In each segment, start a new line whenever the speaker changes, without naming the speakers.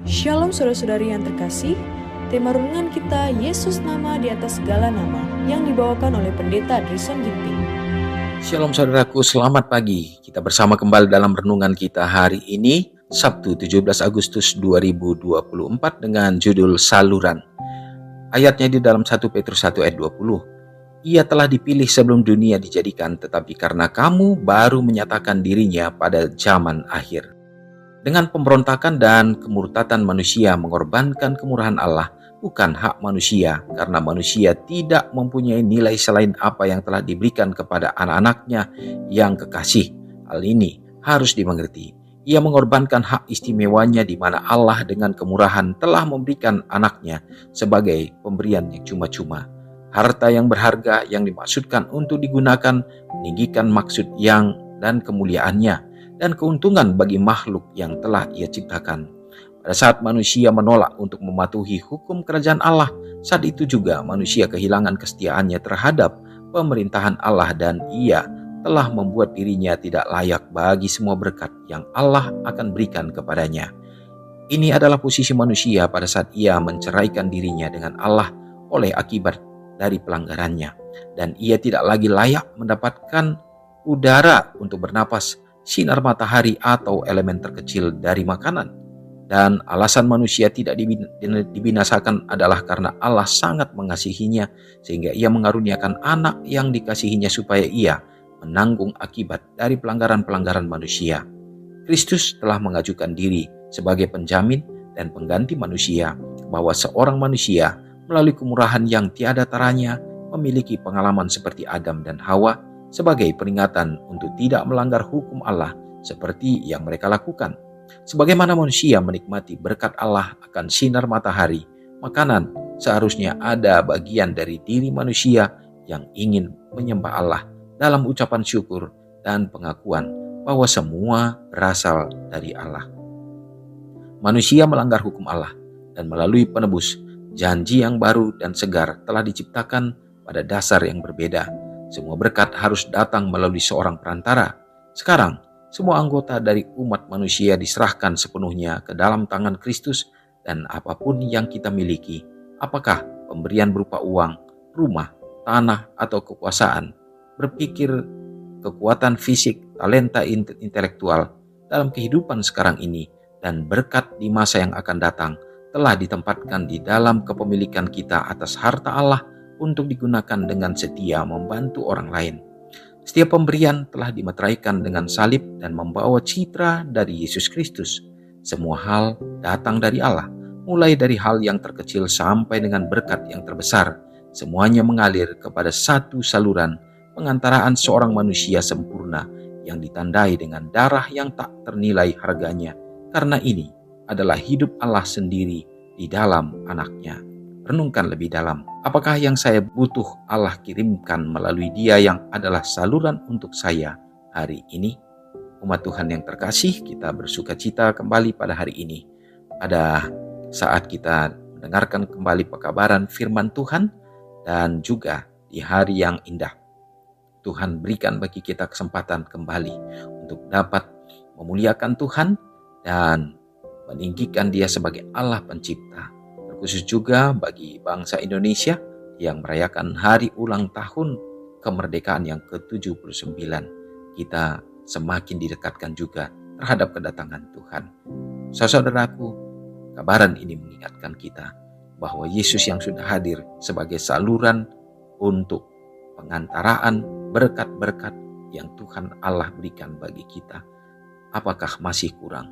Shalom saudara-saudari yang terkasih, tema renungan kita Yesus nama di atas segala nama yang dibawakan oleh Pendeta Drison Ginting.
Shalom saudaraku, selamat pagi. Kita bersama kembali dalam renungan kita hari ini, Sabtu 17 Agustus 2024 dengan judul Saluran. Ayatnya di dalam 1 Petrus 1 ayat 20. Ia telah dipilih sebelum dunia dijadikan, tetapi karena kamu baru menyatakan dirinya pada zaman akhir. Dengan pemberontakan dan kemurtatan manusia mengorbankan kemurahan Allah, bukan hak manusia, karena manusia tidak mempunyai nilai selain apa yang telah diberikan kepada anak-anaknya yang kekasih. Hal ini harus dimengerti. Ia mengorbankan hak istimewanya di mana Allah dengan kemurahan telah memberikan anaknya sebagai pemberian yang cuma-cuma. Harta yang berharga yang dimaksudkan untuk digunakan meninggikan maksud yang dan kemuliaannya dan keuntungan bagi makhluk yang telah ia ciptakan. Pada saat manusia menolak untuk mematuhi hukum kerajaan Allah, saat itu juga manusia kehilangan kesetiaannya terhadap pemerintahan Allah dan ia telah membuat dirinya tidak layak bagi semua berkat yang Allah akan berikan kepadanya. Ini adalah posisi manusia pada saat ia menceraikan dirinya dengan Allah oleh akibat dari pelanggarannya, dan ia tidak lagi layak mendapatkan udara untuk bernapas, sinar matahari atau elemen terkecil dari makanan. Dan alasan manusia tidak dibinasakan adalah karena Allah sangat mengasihinya sehingga ia mengaruniakan anak yang dikasihinya supaya ia menanggung akibat dari pelanggaran-pelanggaran manusia. Kristus telah mengajukan diri sebagai penjamin dan pengganti manusia bahwa seorang manusia melalui kemurahan yang tiada taranya memiliki pengalaman seperti Adam dan Hawa sebagai peringatan untuk tidak melanggar hukum Allah seperti yang mereka lakukan. Sebagaimana manusia menikmati berkat Allah akan sinar matahari, makanan seharusnya ada bagian dari diri manusia yang ingin menyembah Allah dalam ucapan syukur dan pengakuan bahwa semua berasal dari Allah. Manusia melanggar hukum Allah dan melalui penebus, janji yang baru dan segar telah diciptakan pada dasar yang berbeda. Semua berkat harus datang melalui seorang perantara. Sekarang, semua anggota dari umat manusia diserahkan sepenuhnya ke dalam tangan Kristus, dan apapun yang kita miliki, apakah pemberian berupa uang, rumah, tanah, atau kekuasaan, berpikir, kekuatan fisik, talenta intelektual dalam kehidupan sekarang ini, dan berkat di masa yang akan datang, telah ditempatkan di dalam kepemilikan kita atas harta Allah untuk digunakan dengan setia membantu orang lain. Setiap pemberian telah dimeteraikan dengan salib dan membawa citra dari Yesus Kristus. Semua hal datang dari Allah, mulai dari hal yang terkecil sampai dengan berkat yang terbesar. Semuanya mengalir kepada satu saluran pengantaraan seorang manusia sempurna yang ditandai dengan darah yang tak ternilai harganya. Karena ini adalah hidup Allah sendiri di dalam anaknya. Renungkan lebih dalam, apakah yang saya butuh Allah kirimkan melalui Dia yang adalah saluran untuk saya hari ini? Umat Tuhan yang terkasih, kita bersuka cita kembali pada hari ini. Pada saat kita mendengarkan kembali pekabaran firman Tuhan dan juga di hari yang indah. Tuhan berikan bagi kita kesempatan kembali untuk dapat memuliakan Tuhan dan meninggikan Dia sebagai Allah pencipta. Khusus juga bagi bangsa Indonesia yang merayakan hari ulang tahun kemerdekaan yang ke-79. Kita semakin didekatkan juga terhadap kedatangan Tuhan. Saudaraku, kabaran ini mengingatkan kita bahwa Yesus yang sudah hadir sebagai saluran untuk pengantaraan berkat-berkat yang Tuhan Allah berikan bagi kita. Apakah masih kurang?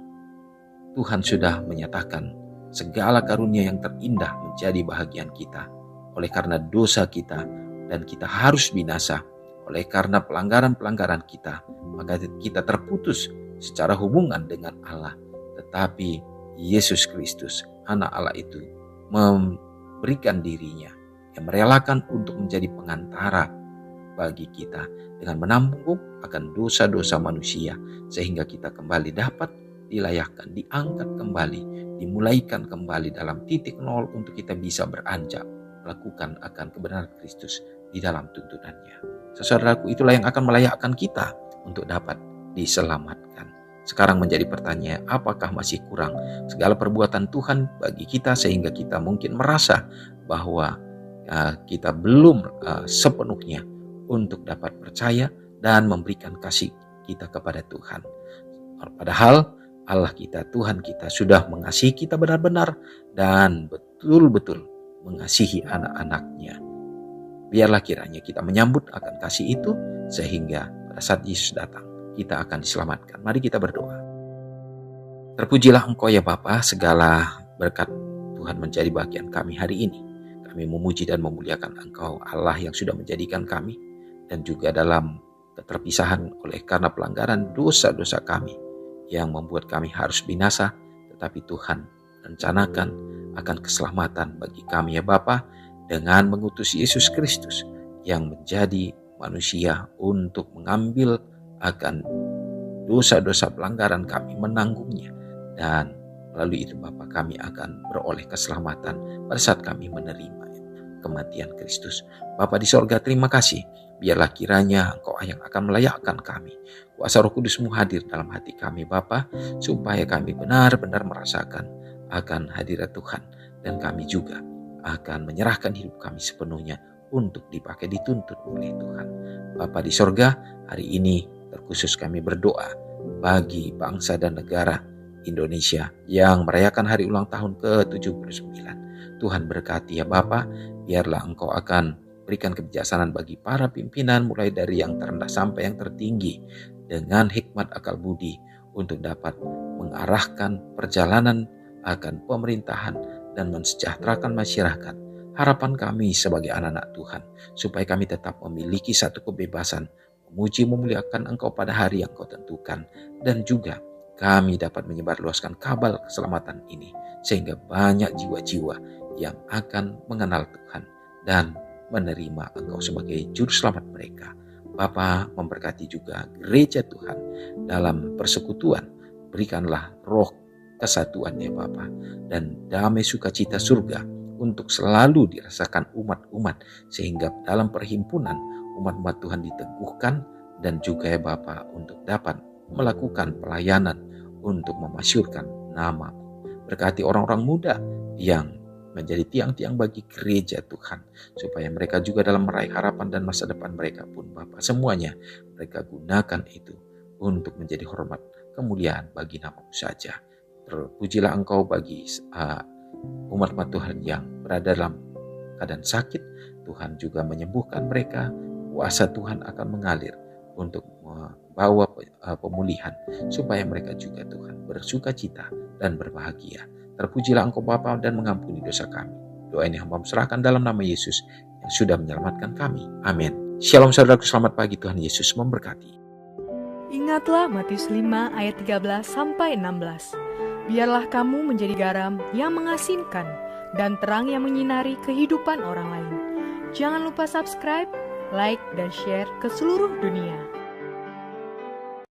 Tuhan sudah menyatakan segala karunia yang terindah menjadi bahagian kita. Oleh karena dosa kita dan kita harus binasa. Oleh karena pelanggaran-pelanggaran kita, maka kita terputus secara hubungan dengan Allah. Tetapi Yesus Kristus, anak Allah itu, memberikan dirinya, yang merelakan untuk menjadi pengantara bagi kita dengan menanggung akan dosa-dosa manusia, sehingga kita kembali dapat dilayakkan, diangkat kembali, dimulaikan kembali dalam titik nol untuk kita bisa beranjak melakukan akan kebenaran Kristus di dalam tuntunannya. Saudaraku, itulah yang akan melayakkan kita untuk dapat diselamatkan. Sekarang menjadi pertanyaan, apakah masih kurang segala perbuatan Tuhan bagi kita sehingga kita mungkin merasa bahwa kita belum sepenuhnya untuk dapat percaya dan memberikan kasih kita kepada Tuhan. Padahal Allah kita, Tuhan kita sudah mengasihi kita benar-benar dan betul-betul mengasihi anak-anaknya. Biarlah kiranya kita menyambut akan kasih itu sehingga pada saat Yesus datang kita akan diselamatkan. Mari kita berdoa. Terpujilah Engkau ya Bapa, segala berkat Tuhan menjadi bagian kami hari ini. Kami memuji dan memuliakan Engkau Allah yang sudah menjadikan kami dan juga dalam keterpisahan oleh karena pelanggaran dosa-dosa kami yang membuat kami harus binasa, tetapi Tuhan rencanakan akan keselamatan bagi kami ya Bapa dengan mengutus Yesus Kristus yang menjadi manusia untuk mengambil akan dosa-dosa pelanggaran kami, menanggungnya, dan melalui itu Bapa kami akan beroleh keselamatan pada saat kami menerima kematian Kristus. Bapa di sorga, terima kasih. Biarlah kiranya Engkau yang akan melayakkan kami. Kuasa Roh Kudus-Mu hadir dalam hati kami Bapa, supaya kami benar-benar merasakan akan hadirat Tuhan, dan kami juga akan menyerahkan hidup kami sepenuhnya untuk dipakai, dituntut oleh Tuhan. Bapa di sorga, hari ini terkhusus kami berdoa bagi bangsa dan negara Indonesia yang merayakan hari ulang tahun ke-79. Tuhan berkati ya Bapa, biarlah Engkau akan berikan kebijaksanaan bagi para pimpinan mulai dari yang terendah sampai yang tertinggi dengan hikmat akal budi untuk dapat mengarahkan perjalanan akan pemerintahan dan mensejahterakan masyarakat. Harapan kami sebagai anak-anak Tuhan supaya kami tetap memiliki satu kebebasan memuji memuliakan Engkau pada hari yang Kau tentukan, dan juga kami dapat menyebarluaskan kabar keselamatan ini sehingga banyak jiwa-jiwa yang akan mengenal Tuhan dan menerima Engkau sebagai juru selamat mereka. Bapa memberkati juga gereja Tuhan dalam persekutuan. Berikanlah roh kesatuan ya Bapa, dan damai sukacita surga untuk selalu dirasakan umat-umat, sehingga dalam perhimpunan umat-umat Tuhan diteguhkan, dan juga ya Bapa untuk dapat melakukan pelayanan untuk memasyurkan nama-Mu. Berkati orang-orang muda yang menjadi tiang-tiang bagi gereja Tuhan, supaya mereka juga dalam meraih harapan dan masa depan mereka pun Bapa, semuanya mereka gunakan itu untuk menjadi hormat kemuliaan bagi nama-Mu saja. Terpujilah Engkau bagi umat-umat Tuhan yang berada dalam keadaan sakit. Tuhan juga menyembuhkan mereka. Kuasa Tuhan akan mengalir untuk membawa pemulihan, supaya mereka juga Tuhan bersuka cita dan berbahagia. Terpujilah Engkau Bapa dan mengampuni dosa kami. Doa ini hamba serahkan dalam nama Yesus yang sudah menyelamatkan kami. Amin. Shalom saudaraku, selamat pagi, Tuhan Yesus memberkati.
Ingatlah Matius 5 ayat 13-16. Biarlah kamu menjadi garam yang mengasinkan dan terang yang menyinari kehidupan orang lain. Jangan lupa subscribe, like, dan share ke seluruh dunia.